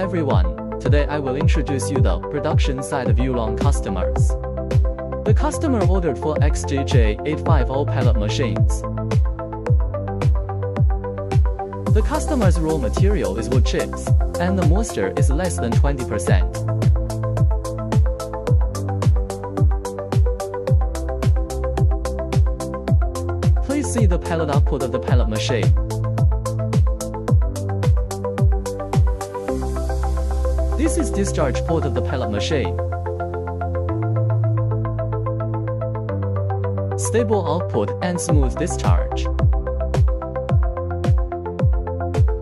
everyone, today I will introduce you the production side of Yulong customers. The customer ordered 4 XJJ850 pallet machines. The customer's raw material is wood chips, and the moisture is less than 20%. Please see the pallet output of the pallet machine. This is discharge port of the pallet machine. Stable output and smooth discharge.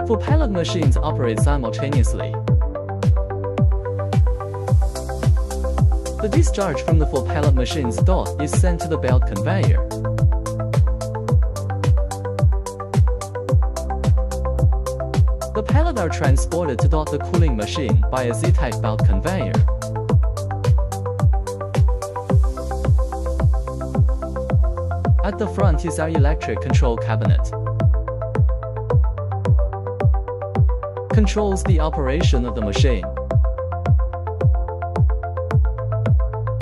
For pallet machines operate simultaneously. The discharge from the 4 pallet machines dot is sent to the belt conveyor. The pallets are transported to the cooling machine by a Z-type belt conveyor. At the front is our electric control cabinet. Controls the operation of the machine.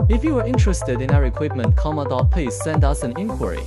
If you are interested in our equipment, please send us an inquiry.